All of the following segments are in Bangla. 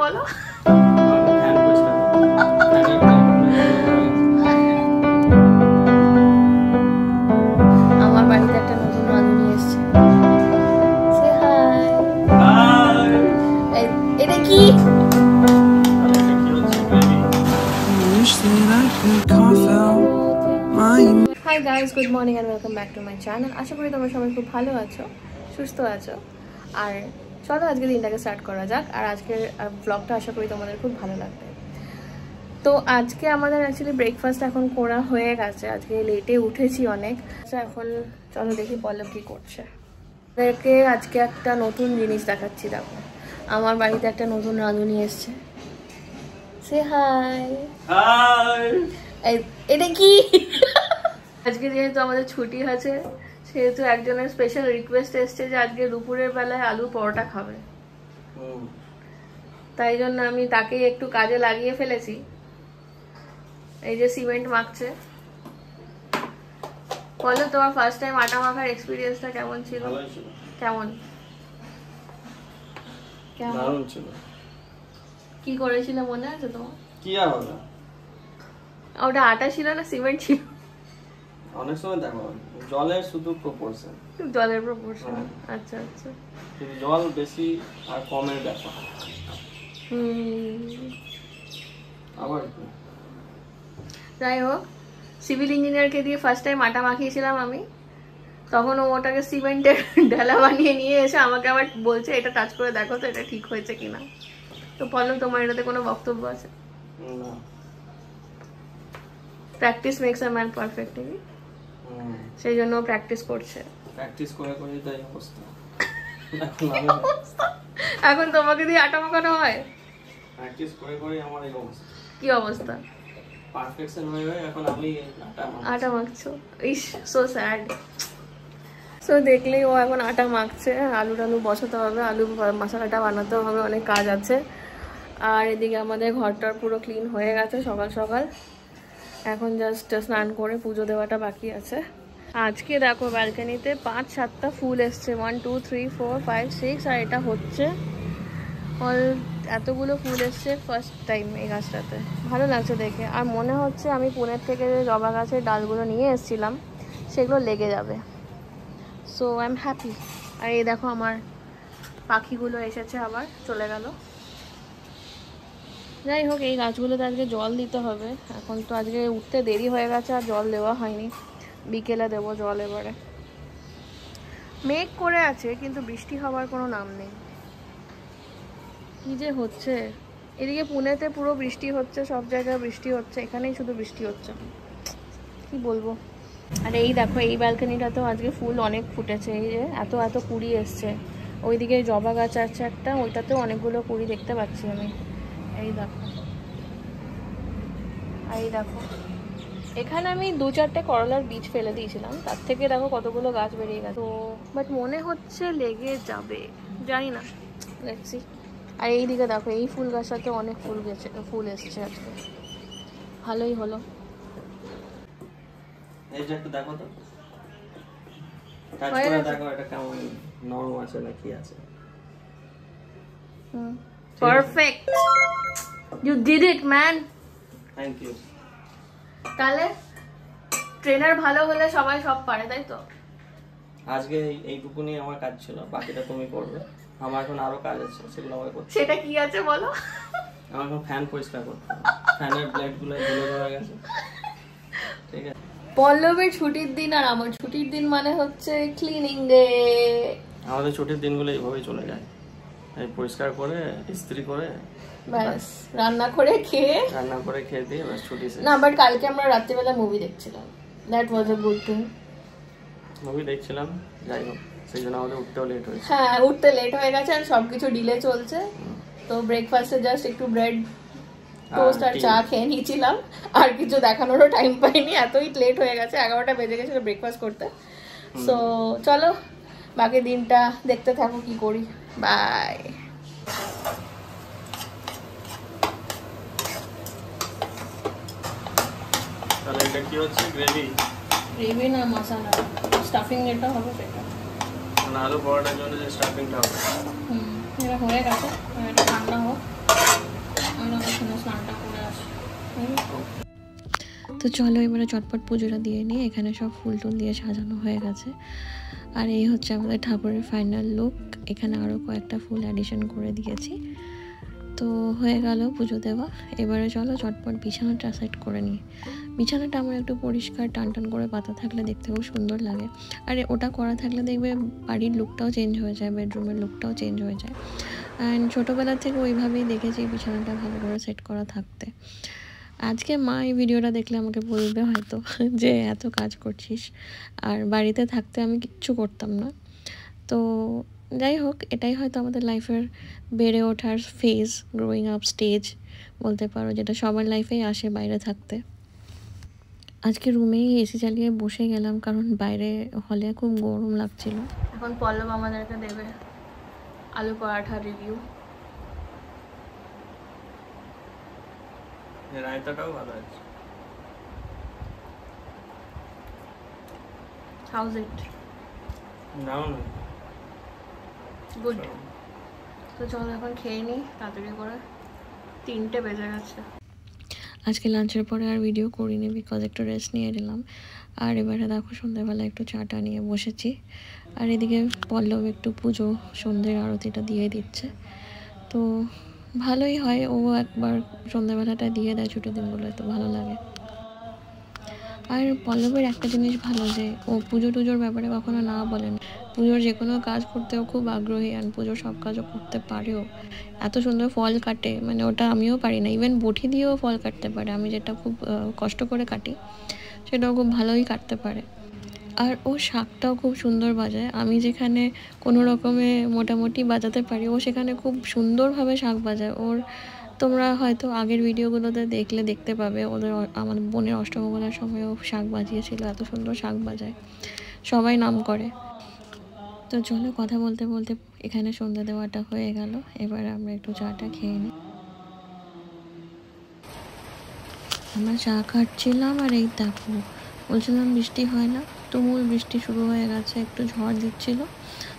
বলো আমার বাড়িতে একটা নতুন রাঁধুনি এসেছে। সে হাই। এটা কি? Hi guys, good morning and welcome back to my channel. আশা করি তোমরা সবাই খুব ভালো আছো, সুস্থ আছো। আর চলো আজকে দিনটাকে স্টার্ট করা যাক। আর আজকের ব্লগটা আশা করি তোমাদের খুব ভালো লাগবে। তো আজকে আমাদের অ্যাকচুয়ালি ব্রেকফাস্ট এখন করা হয়ে গেছে। আজকে লেটে উঠেছি অনেক। এখন চলো দেখি পল্লব কি করছে। ওদেরকে আজকে একটা নতুন জিনিস দেখাচ্ছি। দেখো, আমার বাড়িতে একটা নতুন রাঁধুনি এসছে। সে হাই। হাই। এটা কি? আজকে যেহেতু আমাদের ছুটি আছে, সেহেতু একজনের স্পেশাল রিকোয়েস্ট এসছে যে আজকে দুপুরের বেলায় আলু পরোটা খাবে। তাই জন্য আমি তাকে একটু কাজে লাগিয়ে ফেলেছি। এই যে সিমেন্ট মাখছে। বলো, তোমার ফার্স্ট টাইম আটা মাখার এক্সপিরিয়েন্সটা কেমন ছিল? কেমন দারুণ ছিল। কি করেছিল মনে আছে তোমার? কি আর হবে, ওটা আটা ছিল না সিমেন্ট ছিল? অনেক সময় দেখো জলের শুধু প্রপোর্শন, জলের প্রপোর্শন। আচ্ছা আচ্ছা, শুধু জল বেশি আর কমের ব্যাপার। আবার যাই হোক, সিভিল ইঞ্জিনিয়ারকে দিয়ে ফার্স্ট টাইম আটা মাখিয়েছিলাম আমি। তখন ও ওটাকে সিমেন্টের ঢালা বানিয়ে নিয়ে এসে আমাকে আবার বলছে এটা টাচ করে দেখো তো এটা ঠিক হয়েছে কিনা। তো বলো, তোমার এটাতে কোনো বক্তব্য আছে? না, practice makes a man perfect. সেই জন্য প্র্যাকটিস করছে। প্র্যাকটিস করে করে তাই অবস্থা। এখন তোমাকে দিয়ে আটা মাখানো হয়? প্র্যাকটিস করে করে আমার এই অবস্থা। কি অবস্থা? পারফেকশন হয়ে গেছে, এখন আমি আটা মাখছো। ইস, সো স্যাড। সো দেখলেই ও এখন আটা মাখছে। আলু টালু বসাতে হবে, আলু মশলাটা বানাতে হবে, অনেক কাজ আছে। আর এদিকে আমাদের ঘরটার পুরো ক্লিন হয়ে গেছে সকাল সকাল। এখন জাস্ট স্নান করে পুজো দেওয়াটা বাকি আছে। আজকে দেখো ব্যালকনিতে 5-7টা ফুল এসছে। 1 2 3 4 5 6 আর এটা হচ্ছে অল। এতগুলো ফুল এসছে ফার্স্ট টাইম এই গাছটাতে। ভালো লাগছে দেখে। আর মনে হচ্ছে আমি পুনের থেকে যে জবা গাছের ডালগুলো নিয়ে এসেছিলাম সেগুলো লেগে যাবে। So I am happy. আর এই দেখো আমার পাখিগুলো এসেছে, আবার চলে গেল। যাই হোক, এই গাছগুলোতে আজকে জল দিতে হবে। এখন তো আজকে উঠতে দেরি হয়ে গেছে আর জল দেওয়া হয়নি। বিকেলে দেবো জল। এবারে মেঘ করে আছে কিন্তু বৃষ্টি হওয়ার কোনো নাম নেই। কি যে হচ্ছে এদিকে পুনেতে, পুরো বৃষ্টি হচ্ছে, সব জায়গায় বৃষ্টি হচ্ছে, এখানেই শুধু বৃষ্টি হচ্ছে। কি বলবো। আর এই দেখো, এই ব্যালকনিটাতেও আজকে ফুল অনেক ফুটেছে। এই যে এত এত কুড়ি এসছে। ওইদিকে জবা গাছ আছে একটা, ওইটাতেও অনেকগুলো কুড়ি দেখতে পাচ্ছি আমি। এই দেখো, এই দেখো, এখানে আমি 2-4টে করলার বীজ ফেলে দিয়েছিলাম, তার থেকে দেখো কতগুলো গাছ বেরিয়ে গেছে। তো বাট মনে হচ্ছে লেগে যাবে, জানি না, দেখছি। আর এইদিকে দেখো, এই ফুল গাছটাতে অনেক ফুল এসছে আজকে। ভালোই হলো। এই যে একটু দেখো তো, টাচ করে দেখো এটা কেমন নরম আছে নাকি আছে। Perfect, you did it man. Thank you. তাহলে ট্রেনার ভালো হলে সবাই সব পারে, তাই তো? আজকে এইটুকুনি আমার কাজ ছিল, বাকিটা তুমি করবে। আমার এখন আরো কাজ আছে, সেগুলো আমাকে করতে। সেটা কি আছে বলো? আমার এখন ফ্যান পরিষ্কার করতে হবে, ফ্যানের ব্লেডগুলো ধুলো ধরে গেছে। ঠিক আছে, পল্লবের ছুটির দিন আর আমার ছুটির দিন মানে হচ্ছে ক্লিনিং ডে। আমাদের ছুটির দিনগুলো এইভাবেই চলে যায়, এই পরিষ্কার করে ইস্ত্রি করে ব্যাস রান্না করে খেয়ে দিয়ে ব্যাস ছুটি শেষ। না, বাট কালকে আমরা রাত্রিবেলা মুভি দেখছিলাম। That was a good thing. Movie দেখছিলাম, যাই হোক, সেই জন্য আমাদের উঠতেও লেট হয়েছে। হ্যাঁ, উঠতে লেট হয়ে গেছে আর সবকিছু ডিলে চলছে। তো ব্রেকফাস্টে জাস্ট একটু ব্রেড টোস্ট আর চা খেয়ে নিয়েছিলাম। আর কিছু দেখানোরও টাইম পাইনি, এতই লেট হয়ে গেছে। 11টা বেজে গেছিল ব্রেকফাস্ট করতে। সো চলো বাকি দিনটা দেখতে থাকো কি করি। বাই। তাহলে এটা কি হচ্ছে? গ্রেভি না মশলা, স্টাফিং এটা হবে সেটা। মানে আলু পরোটার জন্য যে স্টাফিংটা হবে। এটা হয়ে গেছে, এটা ঠান্ডা হোক। তো চলো এবারে চটপট পুজোটা দিয়ে নিই। এখানে সব ফুল টুল দিয়ে সাজানো হয়ে গেছে। আর এই হচ্ছে আমাদের ঠাকুরের ফাইনাল লুক। এখানে আরও কয়েকটা ফুল অ্যাডিশন করে দিয়েছি। তো হয়ে গেল পুজো দেওয়া। এবারে চলো চটপট বিছানাটা সেট করে নিই। বিছানাটা আমার একটু পরিষ্কার টান টান করে পাতা থাকলে দেখতে খুব সুন্দর লাগে। আর ওটা করা থাকলে দেখবে বাড়ির লুকটাও চেঞ্জ হয়ে যায়, বেডরুমের লুকটাও চেঞ্জ হয়ে যায়। অ্যান্ড ছোটোবেলা থেকে ওইভাবেই দেখেছি বিছানাটা ভালো করে সেট করা থাকতে। আজকে মা এই ভিডিওটা দেখলে আমাকে বলবে হয়তো যে এত কাজ করছিস, আর বাড়িতে থাকতে আমি কিচ্ছু করতাম না। তো যাই হোক, এটাই হয়তো আমাদের লাইফের বেড়ে ওঠার ফেজ, গ্রোয়িং আপ স্টেজ বলতে পারো, যেটা সবার লাইফেই আসে বাইরে থাকতে। আজকে রুমেই এসি চালিয়ে বসে গেলাম, কারণ বাইরে হলে খুব গরম লাগছিল। এখন পল্লব আমাদেরকে দেবে আলু পরাঠা রিভিউ। রায়তাটাও ভালো আছে। হাউজ ইট? নাও না, গুড। তো চলো এখন খেয়ে নিই তাড়াতাড়ি করে, 3টে বেজে গেছে। আজকে লাঞ্চের পরে আর ভিডিও করিনি, বিকজ একটু রেস্ট নিয়ে নিলাম। আর এবারে দেখো সন্ধ্যেবেলা একটু চাটা নিয়ে বসেছি। আর এদিকে পল্লব একটু পুজো সন্ধ্যের আরতিটা দিয়ে দিচ্ছে। তো ভালোই হয়, ও একবার সন্ধ্যেবেলাটা দিয়ে দেয় ছুটির দিনগুলো, তো ভালো লাগে। আর পল্লবের একটা জিনিস ভালো, যে ও পুজো টুজোর ব্যাপারে কখনো না বলেন। পুজোর যে কোনো কাজ করতেও খুব আগ্রহী, আর পুজোর সব কাজও করতে পারেও। এত সুন্দর ফল কাটে, মানে ওটা আমিও পারি না। ইভেন বটি দিয়েও ফল কাটতে পারে, আমি যেটা খুব কষ্ট করে কাটি সেটাও খুব ভালোই কাটতে পারে। আর ও শাকটাও খুব সুন্দর বাজায়। আমি যেখানে কোনো রকমে মোটামুটি বাজাতে পারি, ও সেখানে খুব সুন্দরভাবে শাক বাজায়। তোমরা হয়তো আগের ভিডিওগুলোতে দেখতে পাবে, আমার বোনের অষ্টমঙ্গলার সময়ও শাক বাজিয়েছিল। এত সুন্দর শাক বাজায়, সবাই নাম করে। তো চলো কথা বলতে বলতে এখানে সন্ধ্যা দেওয়াটা হয়ে গেল। এবার আমরা একটু চাটা খেয়ে নিই। আমরা চা খাচ্ছিলাম, আর এই দেখো বলছিলাম বৃষ্টি হয় না, তুমুল বৃষ্টি শুরু হয়ে গেছে, একটু ঝড় দিচ্ছিল,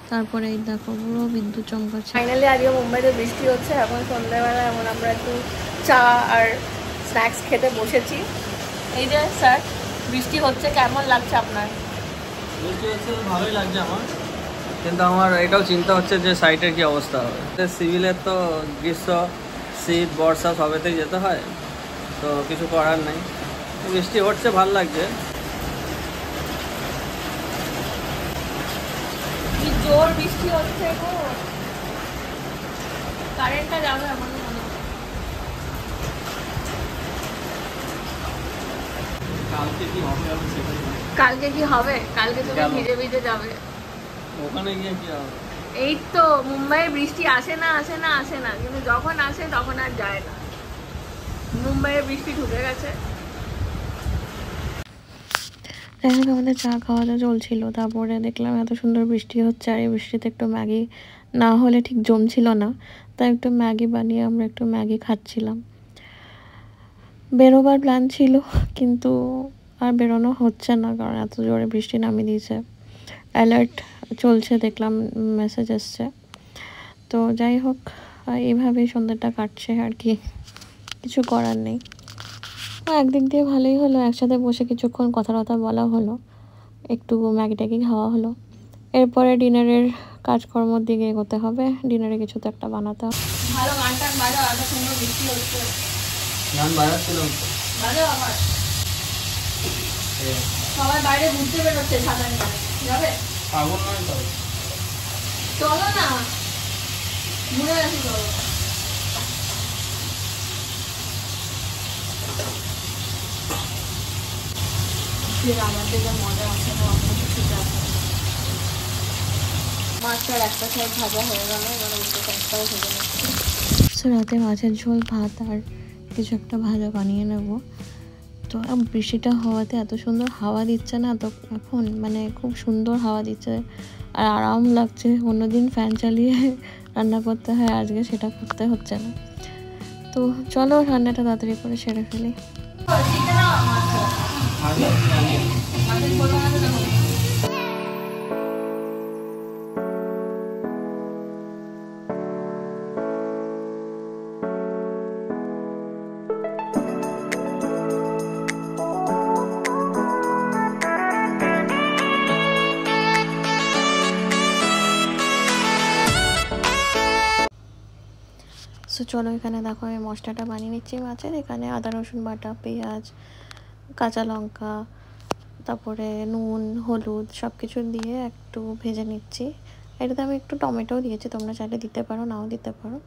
তারপরে এই দেখো পুরো বিদ্যুৎ চমকাচ্ছে। ফাইনালি আজকে মুম্বাইতে বৃষ্টি হচ্ছে। এখন সন্ধ্যাবেলা এখন আমরা একটু চা আর স্ন্যাক্স খেতে বসেছি। এই যে স্যার, বৃষ্টি হচ্ছে, কেমন লাগছে আপনার? বৃষ্টি হচ্ছে ভালোই লাগছে আমার, কিন্তু আমার এটাও চিন্তা হচ্ছে যে সাইটের কি অবস্থা হবে। সিভিলের তো গ্রীষ্ম, শীত, বর্ষা সবেতেই যেতে হয়, তো কিছু করার নেই। বৃষ্টি হচ্ছে, ভালো লাগছে। কি জোর বৃষ্টি হচ্ছে গো, কারেন্টটা যাবে আমার মনে হয়। কালকে কি হবে? কালকে কি হবে? কালকে তুমি ভিজে ভিজে যাবে ওখানে গিয়ে কি হবে? এই তো মুম্বাইয়ে বৃষ্টি আসে না, কিন্তু যখন আসে তখন আর যায় না। মুম্বাইয়ে বৃষ্টি ঢুকে গেছে। আমাদের চা খাওয়াটা চলছিল, তারপরে দেখলাম এত সুন্দর বৃষ্টি হচ্ছে, আর এই বৃষ্টিতে একটু ম্যাগি না হলে ঠিক জমছিল না, তাই একটু ম্যাগি বানিয়ে আমরা একটু ম্যাগি খাচ্ছিলাম। বেরোবার প্ল্যান ছিল, কিন্তু আর বেরোনো হচ্ছে না, কারণ এত জোরে বৃষ্টি নামিয়ে দিয়েছে। অ্যালার্ট চলছে, দেখলাম মেসেজ এসছে। তো যাই হোক, এইভাবেই সন্ধ্যাটা কাটছে আর কি, কিছু করার নেই। একদিক দিয়ে ভালোই হলো, একসাথে বসে কিছুক্ষণ কথা বলা হলো, একটু ম্যাগি ট্যাগি খাওয়া হলো। এরপরে ডিনারের কাজকর্মর দিকে এগোতে হবে, ডিনারে কিছু তো একটা বানাতে হবে। ভালো গানটা বাজাও, এত সুন্দর বৃষ্টি হচ্ছে। গান বাজাচ্ছিলাম, বাজাও আবার। সবাই বাইরে ঘুরতে বেরোচ্ছে ছাতা নিয়ে, যাবে? পাগল নয় তো, চলো না, ঘুরে আসি চলো। আমাদের যা মজা আছে না, ঠিক আছে। মাছটার একটা সাইড ভাজা হয়ে গেল, এবার উল্টো সাইডটাও ভেজে নিচ্ছি। রাতে মাছের ঝোল, ভাত আর কিছু একটা ভাজা বানিয়ে নেব। তো বৃষ্টিটা হওয়াতে এত সুন্দর হাওয়া দিচ্ছে না তো এখন, মানে খুব সুন্দর হাওয়া দিচ্ছে আর আরাম লাগছে। অন্যদিন ফ্যান চালিয়ে রান্না করতে হয়, আজকে সেটা করতে হচ্ছে না। তো চলো রান্নাটা তাড়াতাড়ি করে সেরে ফেলি। চলো এখানে দেখো আমি মশলাটা বানিয়ে নিচ্ছি মাছের। এখানে আদা রসুন বাটা, পেঁয়াজ, কাঁচা লঙ্কা, তারপরে নুন, হলুদ সব কিছু দিয়ে একটু ভেজে নিচ্ছি। এটাতে আমি একটু টমেটোও দিয়েছি, তোমরা চাইলে দিতে পারো, নাও দিতে পারো।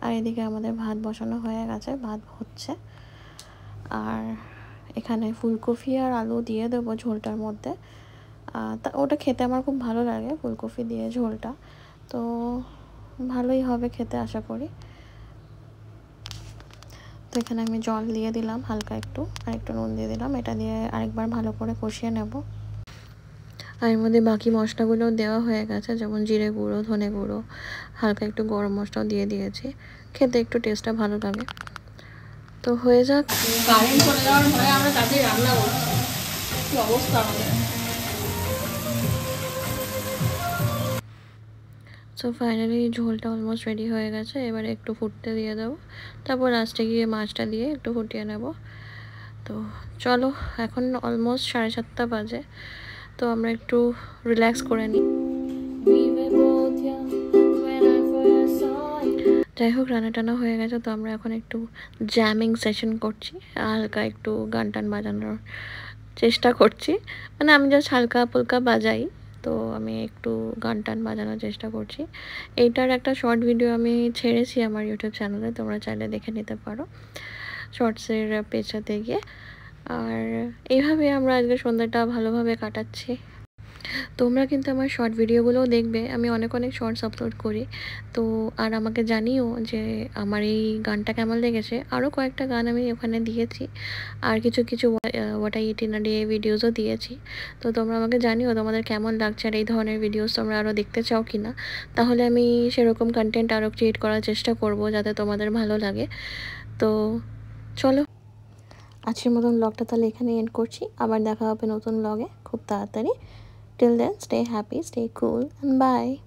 আর এদিকে আমাদের ভাত বসানো হয়ে গেছে, ভাত হচ্ছে। আর এখানে ফুলকপি আর আলু দিয়ে দেবো ঝোলটার মধ্যে। তা ওটা খেতে আমার খুব ভালো লাগে, ফুলকপি দিয়ে ঝোলটা, তো ভালোই হবে খেতে আশা করি। তো এখানে আমি জল দিয়ে দিলাম হালকা একটু, আর একটু নুন দিয়ে দিলাম। এটা দিয়ে আরেকবার ভালো করে কষিয়ে নেব। আর এর মধ্যে বাকি মশলাগুলোও দেওয়া হয়ে গেছে, যেমন জিরে গুঁড়ো, ধনে গুঁড়ো, হালকা একটু গরম মশলাও দিয়ে দিয়েছি, খেতে একটু টেস্টটা ভালো লাগে। তো হয়ে যাক। কারেন্ট চলে যাওয়ার ভয়ে আমরা তাড়াতাড়ি রান্না করছি, কি অবস্থা আমাদের। সো ফাইনালি ঝোলটা অলমোস্ট রেডি হয়ে গেছে। এবারে একটু ফুটতে দিয়ে দেবো, তারপর লাস্টে গিয়ে মাছটা দিয়ে একটু ফুটিয়ে নেব। তো চলো, এখন অলমোস্ট 7:30 বাজে, তো আমরা একটু রিল্যাক্স করে নিই। যাই হোক, রান্না টানা হয়ে গেছে, তো আমরা এখন একটু জ্যামিং সেশন করছি, হালকা একটু গান টান বাজানোর চেষ্টা করছি। মানে আমি জাস্ট হালকা ফুলকা বাজাই, তো আমি একটু গান টান বাজানোর চেষ্টা করছি। এইটার একটা শর্ট ভিডিও আমি ছেড়েছি আমার ইউটিউব চ্যানেলে, তোমরা চাইলে দেখে নিতে পারো শর্টসের পেজটাতে গিয়ে। আর এইভাবে আমরা আজকে সন্ধ্যাটা ভালোভাবে কাটাচ্ছি। তোমরা কিন্তু আমার শর্ট ভিডিওগুলোও দেখবে, আমি অনেক অনেক শর্টস আপলোড করি। তো আর আমাকে জানিও যে আমার এই গানটা কেমন লেগেছে। আরও কয়েকটা গান আমি ওখানে দিয়েছি, আর কিছু কিছু what I eat in a day ভিডিওসও দিয়েছি। তো তোমরা আমাকে জানিও তোমাদের কেমন লাগছে, আর এই ধরনের ভিডিওস তোমরা আরও দেখতে চাও কি না। তাহলে আমি সেরকম কন্টেন্ট আরও ক্রিয়েট করার চেষ্টা করব, যাতে তোমাদের ভালো লাগে। তো চলো, আজকের মতন ব্লগটা তাহলে এখানে এন্ড করছি। আবার দেখা হবে নতুন ব্লগে খুব তাড়াতাড়ি। Till then, stay happy, stay cool, and bye.